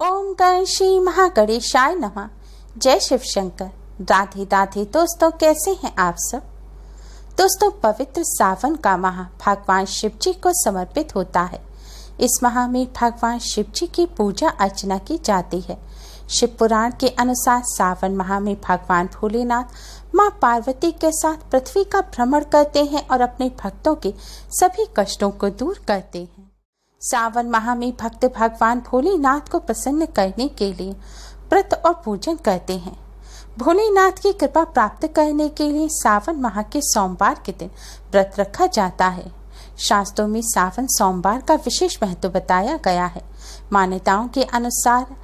ओम गण श्री महागणेशाय नमः। जय शिव शंकर। राधे राधे दोस्तों, कैसे हैं आप सब। दोस्तों, पवित्र सावन का माह भगवान शिव जी को समर्पित होता है। इस माह में भगवान शिव जी की पूजा अर्चना की जाती है। शिव पुराण के अनुसार सावन माह में भगवान भोलेनाथ माँ पार्वती के साथ पृथ्वी का भ्रमण करते हैं और अपने भक्तों के सभी कष्टों को दूर करते हैं। सावन माह में भक्त भगवान भोलेनाथ को प्रसन्न करने के लिए व्रत और पूजन करते हैं। भोलेनाथ की कृपा प्राप्त करने के लिए सावन माह के सोमवार के दिन व्रत रखा जाता है। शास्त्रों में सावन सोमवार का विशेष महत्व बताया गया है। मान्यताओं के अनुसार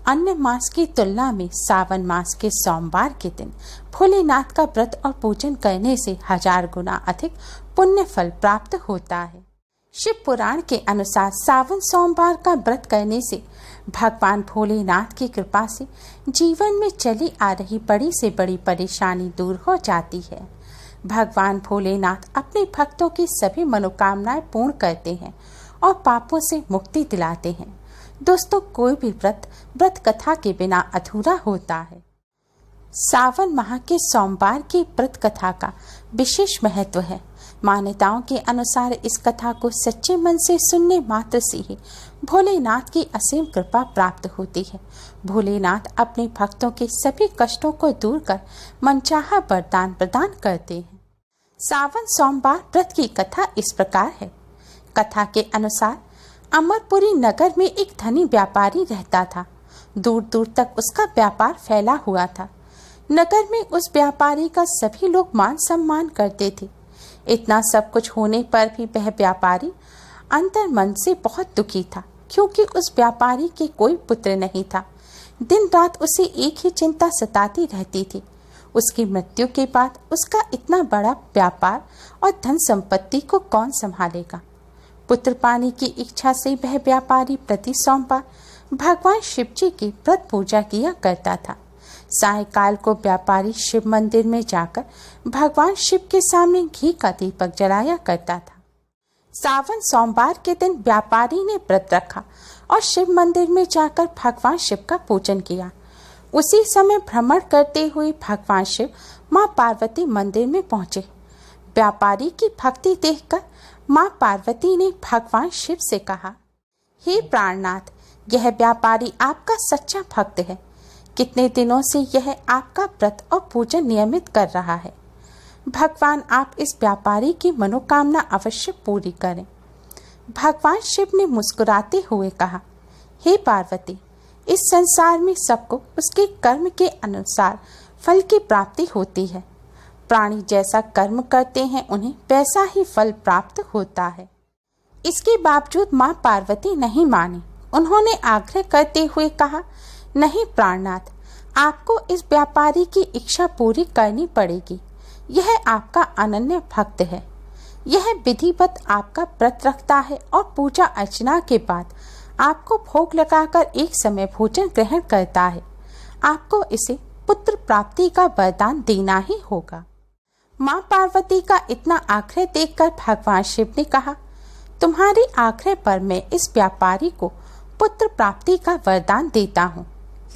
अन्य मास की तुलना में सावन मास के सोमवार के दिन भोलेनाथ का व्रत और पूजन करने से 1000 गुना अधिक पुण्य फल प्राप्त होता है। शिव पुराण के अनुसार सावन सोमवार का व्रत करने से भगवान भोलेनाथ की कृपा से जीवन में चली आ रही बड़ी से बड़ी परेशानी दूर हो जाती है। भगवान भोलेनाथ अपने भक्तों की सभी मनोकामनाएं पूर्ण करते हैं और पापों से मुक्ति दिलाते हैं। दोस्तों, कोई भी व्रत कथा के बिना अधूरा होता है। सावन माह के सोमवार की व्रत कथा का विशेष महत्व है। मान्यताओं के अनुसार इस कथा को सच्चे मन से सुनने मात्र से ही भोलेनाथ की असीम कृपा प्राप्त होती है। भोलेनाथ अपने भक्तों के सभी कष्टों को दूर कर मनचाहा वरदान प्रदान करते हैं। सावन सोमवार व्रत की कथा इस प्रकार है। कथा के अनुसार अमरपुरी नगर में एक धनी व्यापारी रहता था। दूर दूर तक उसका व्यापार फैला हुआ था। नगर में उस व्यापारी का सभी लोग मान सम्मान करते थे। इतना सब कुछ होने पर भी वह व्यापारी अंतर मन से बहुत दुखी था, क्योंकि उस व्यापारी के कोई पुत्र नहीं था। दिन रात उसे एक ही चिंता सताती रहती थी। उसकी मृत्यु के बाद उसका इतना बड़ा व्यापार और धन संपत्ति को कौन संभालेगा। पुत्र पाने की इच्छा से वह व्यापारी प्रति सोमवार भगवान शिव जी की व्रत पूजा किया करता था। सायंकाल को व्यापारी शिव मंदिर में जाकर भगवान शिव के सामने घी का दीपक जलाया करता था। सावन सोमवार के दिन व्यापारी ने व्रत रखा और शिव मंदिर में जाकर भगवान शिव का पूजन किया। उसी समय भ्रमण करते हुए भगवान शिव माँ पार्वती मंदिर में पहुंचे। व्यापारी की भक्ति देखकर माँ पार्वती ने भगवान शिव से कहा, हे प्राणनाथ, यह व्यापारी आपका सच्चा भक्त है। कितने दिनों से यह आपका व्रत और पूजन नियमित कर रहा है। भगवान आप इस व्यापारी की मनोकामना अवश्य पूरी करें। भगवान शिव ने मुस्कुराते हुए कहा, हे पार्वती, इस संसार में सबको उसके कर्म के अनुसार फल की प्राप्ति होती है। प्राणी जैसा कर्म करते हैं उन्हें वैसा ही फल प्राप्त होता है। इसके बावजूद माँ पार्वती नहीं मानी। उन्होंने आग्रह करते हुए कहा, नहीं प्राणनाथ, आपको इस व्यापारी की इच्छा पूरी करनी पड़ेगी। यह आपका अनन्य भक्त है। यह विधिवत आपका व्रत रखता है और पूजा अर्चना के बाद आपको भोग लगाकर एक समय भोजन ग्रहण करता है। आपको इसे पुत्र प्राप्ति का वरदान देना ही होगा। माँ पार्वती का इतना आग्रह देखकर भगवान शिव ने कहा, तुम्हारी आग्रह पर मैं इस व्यापारी को पुत्र प्राप्ति का वरदान देता हूँ,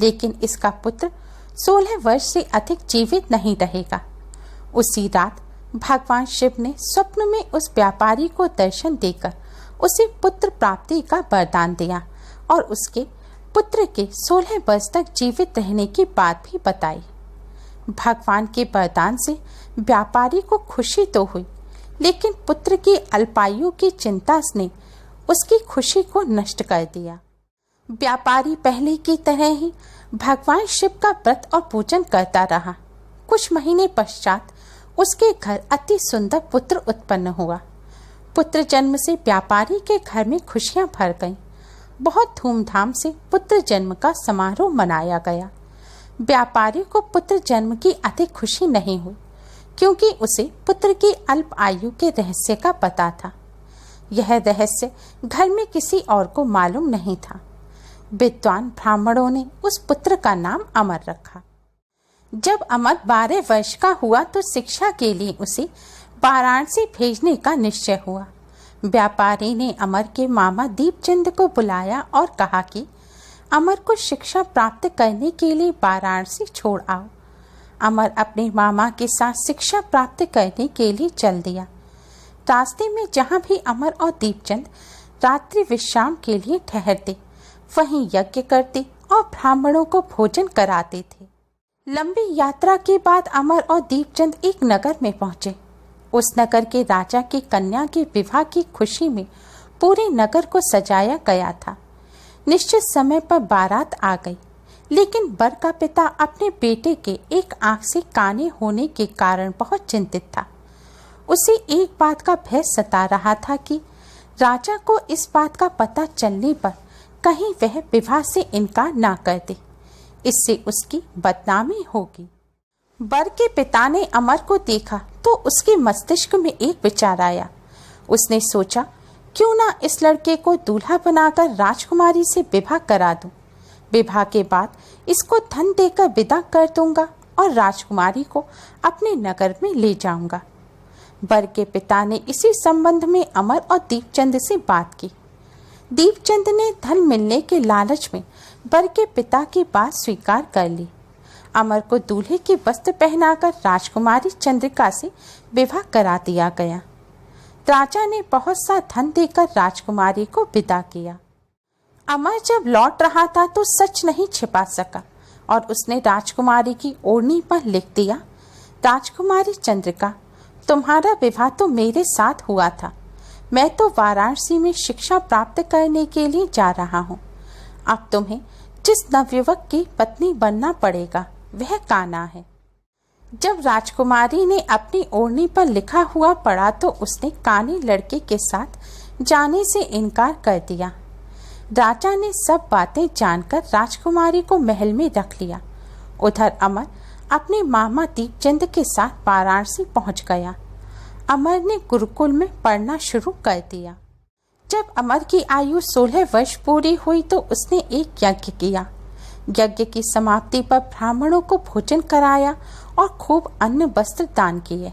लेकिन इसका पुत्र 16 वर्ष से अधिक जीवित नहीं रहेगा। उसी रात भगवान शिव ने स्वप्न में उस व्यापारी को दर्शन देकर उसे पुत्र प्राप्ति का वरदान दिया और उसके पुत्र के 16 वर्ष तक जीवित रहने की बात भी बताई। भगवान के वरदान से व्यापारी को खुशी तो हुई, लेकिन पुत्र की अल्पायु की चिंता ने उसकी खुशी को नष्ट कर दिया। व्यापारी पहले की तरह ही भगवान शिव का व्रत और पूजन करता रहा। कुछ महीने पश्चात उसके घर अति सुंदर पुत्र उत्पन्न हुआ। पुत्र जन्म से व्यापारी के घर में खुशियां भर गईं। बहुत धूमधाम से पुत्र जन्म का समारोह मनाया गया। व्यापारी को पुत्र जन्म की अधिक खुशी नहीं हुई, क्योंकि उसे पुत्र की अल्प आयु के रहस्य का पता था। यह रहस्य घर में किसी और को मालूम नहीं था। विद्वान ब्राह्मणों ने उस पुत्र का नाम अमर रखा। जब अमर 12 वर्ष का हुआ तो शिक्षा के लिए उसे वाराणसी भेजने का निश्चय हुआ। व्यापारी ने अमर के मामा दीपचंद को बुलाया और कहा कि अमर को शिक्षा प्राप्त करने के लिए वाराणसी छोड़ आओ। अमर अपने मामा के साथ शिक्षा प्राप्त करने के लिए चल दिया। रास्ते में जहाँ भी अमर और दीपचंद रात्रि विश्राम के लिए ठहरते, वहीं यज्ञ करते और ब्राह्मणों को भोजन कराते थे। लंबी यात्रा के बाद अमर और दीपचंद एक नगर में पहुंचे। उस नगर के राजा की कन्या के विवाह की खुशी में पूरे नगर को सजाया गया था। निश्चित समय पर बारात आ गई, लेकिन वर का पिता अपने बेटे के एक आंख से काने होने के कारण बहुत चिंतित था। उसे एक बात का भय सता रहा था कि राजा को इस बात का पता चलने पर कहीं वह विवाह से इनकार ना कर दे, इससे उसकी बदनामी होगी। वर के पिता ने अमर को देखा तो उसके मस्तिष्क में एक विचार आया। उसने सोचा, क्यों ना इस लड़के को दूल्हा बनाकर राजकुमारी से विवाह करा दूं। विवाह के बाद इसको धन देकर विदा कर दूंगा और राजकुमारी को अपने नगर में ले जाऊंगा। वर के पिता ने इसी संबंध में अमर और दीपचंद से बात की। दीपचंद ने धन मिलने के लालच में वर के पिता की बात स्वीकार कर ली। अमर को दूल्हे के वस्त्र पहनाकर राजकुमारी चंद्रिका से विवाह करा दिया गया। राजा ने बहुत सा धन देकर राजकुमारी को विदा किया। अमर जब लौट रहा था तो सच नहीं छिपा सका और उसने राजकुमारी की ओढ़नी पर लिख दिया, राजकुमारी चंद्रिका, तुम्हारा विवाह तो मेरे साथ हुआ था। मैं तो वाराणसी में शिक्षा प्राप्त करने के लिए जा रहा हूँ। अब तुम्हें जिस नवयुवक की पत्नी बनना पड़ेगा वह कान्हा है। जब राजकुमारी ने अपनी ओढ़नी पर लिखा हुआ पढ़ा तो उसने काने लड़के के साथ जाने से इनकार कर दिया। राजा ने सब बातें जानकर राजकुमारी को महल में रख लिया। उधर अमर अपने मामा दीपचंद के साथ वाराणसी पहुंच गया। अमर ने गुरुकुल में पढ़ना शुरू कर दिया। जब अमर की आयु 16 वर्ष पूरी हुई तो उसने एक यज्ञ किया। यज्ञ की समाप्ति पर ब्राह्मणों को भोजन कराया और खूब अन्न वस्त्र दान किए।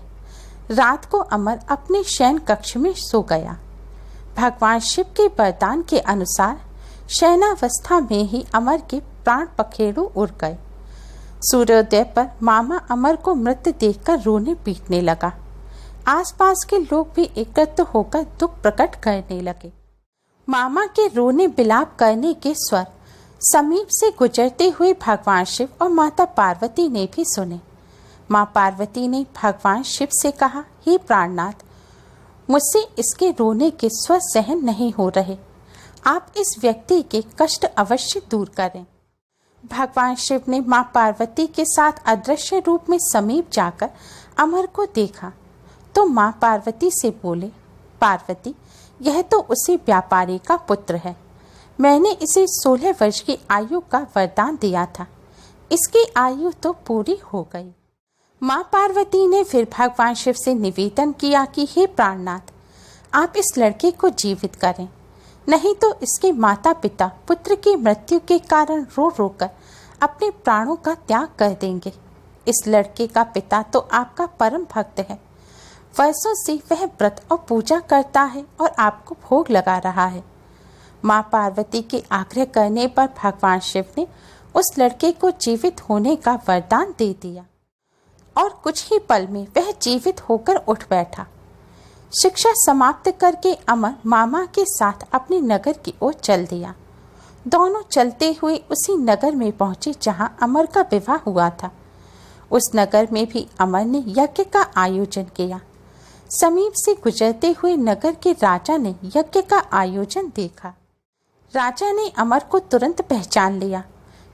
रात को अमर अपने शयन कक्ष में सो गया। भगवान शिव के वरदान के अनुसार शयनावस्था में ही अमर के प्राण पखेरु उड़ गए। सूर्योदय पर मामा अमर को मृत देखकर रोने पीटने लगा। आसपास के लोग भी एकत्र होकर दुख प्रकट करने लगे। मामा के रोने बिलाप करने के स्वर समीप से गुजरते हुए भगवान शिव और माता पार्वती ने भी सुने। माँ पार्वती ने भगवान शिव से कहा, हे प्राणनाथ, मुझसे इसके रोने के स्वर सहन नहीं हो रहे। आप इस व्यक्ति के कष्ट अवश्य दूर करें। भगवान शिव ने माँ पार्वती के साथ अदृश्य रूप में समीप जाकर अमर को देखा तो माँ पार्वती से बोले, पार्वती, यह तो उसी व्यापारी का पुत्र है। मैंने इसे 16 वर्ष की आयु का वरदान दिया था। इसकी आयु तो पूरी हो गई। माँ पार्वती ने फिर भगवान शिव से निवेदन किया कि हे प्राणनाथ, आप इस लड़के को जीवित करें, नहीं तो इसके माता पिता पुत्र की मृत्यु के कारण रो रो कर अपने प्राणों का त्याग कर देंगे। इस लड़के का पिता तो आपका परम भक्त है। वर्षों से वह व्रत और पूजा करता है और आपको भोग लगा रहा है। माँ पार्वती के आग्रह करने पर भगवान शिव ने उस लड़के को जीवित होने का वरदान दे दिया और कुछ ही पल में वह जीवित होकर उठ बैठा। शिक्षा समाप्त करके अमर मामा के साथ अपने नगर की ओर चल दिया। दोनों चलते हुए उसी नगर में पहुंचे जहां अमर का विवाह हुआ था। उस नगर में भी अमर ने यज्ञ का आयोजन किया। समीप से गुजरते हुए नगर के राजा ने यज्ञ का आयोजन देखा। राजा ने अमर को तुरंत पहचान लिया।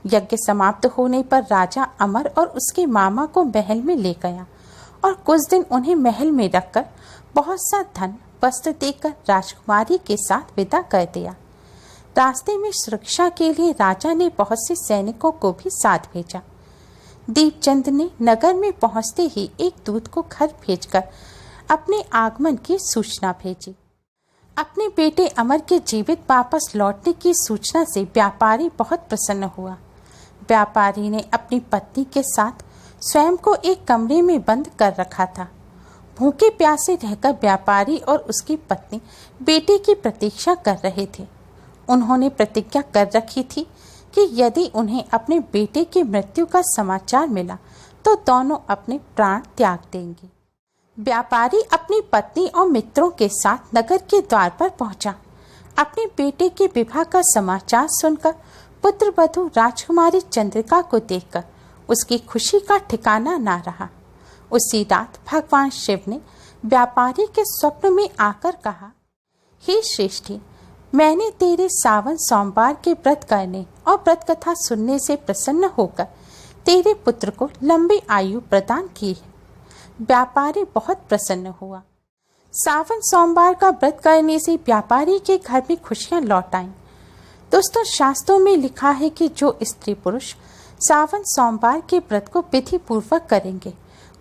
यज्ञ समाप्त होने पर राजा अमर और उसके मामा को महल में ले गया और कुछ दिन उन्हें महल में रखकर बहुत सा धन वस्त्र देकर राजकुमारी के साथ विदा कर दिया। रास्ते में सुरक्षा के लिए राजा ने बहुत से सैनिकों को भी साथ भेजा। दीपचंद ने नगर में पहुंचते ही एक दूत को घर भेजकर अपने आगमन की सूचना भेजी। अपने बेटे अमर के जीवित वापस लौटने की सूचना से व्यापारी बहुत प्रसन्न हुआ। व्यापारी ने अपनी पत्नी के साथ स्वयं को एक कमरे में बंद कर रखा था। भूखे प्यासे रहकर व्यापारी और उसकी पत्नी बेटे की प्रतीक्षा कर रहे थे। उन्होंने प्रतिज्ञा कर रखी थी कि यदि उन्हें अपने बेटे की मृत्यु का समाचार मिला तो दोनों अपने प्राण त्याग देंगे। व्यापारी अपनी पत्नी और मित्रों के साथ नगर के द्वार पर पहुंचा। अपने बेटे के विवाह का समाचार सुनकर पुत्र वधू राजकुमारी चंद्रिका को देखकर उसकी खुशी का ठिकाना ना रहा। उसी रात भगवान शिव ने व्यापारी के स्वप्न में आकर कहा, हे श्रेष्ठी, मैंने तेरे सावन सोमवार के व्रत करने और व्रत कथा सुनने से प्रसन्न होकर तेरे पुत्र को लंबी आयु प्रदान की है। व्यापारी बहुत प्रसन्न हुआ। सावन सोमवार का व्रत करने से व्यापारी के घर में खुशियां लौट आईं। दोस्तों, शास्त्रों में लिखा है कि जो स्त्री पुरुष सावन सोमवार के व्रत को विधि पूर्वक करेंगे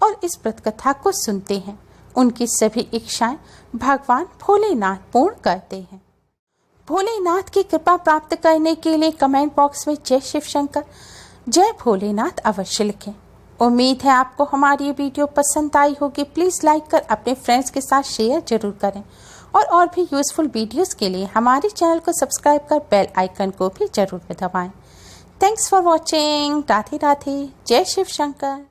और इस व्रत कथा को सुनते हैं, उनकी सभी इच्छाएं भगवान भोलेनाथ पूर्ण करते हैं। भोलेनाथ की कृपा प्राप्त करने के लिए कमेंट बॉक्स में जय शिव शंकर, जय भोलेनाथ अवश्य लिखें। उम्मीद है आपको हमारी ये वीडियो पसंद आई होगी। प्लीज़ लाइक कर अपने फ्रेंड्स के साथ शेयर जरूर करें और भी यूजफुल वीडियोस के लिए हमारे चैनल को सब्सक्राइब कर बेल आइकन को भी जरूर दबाएं। Thanks for watching. Radhe Radhe. जय शिव शंकर।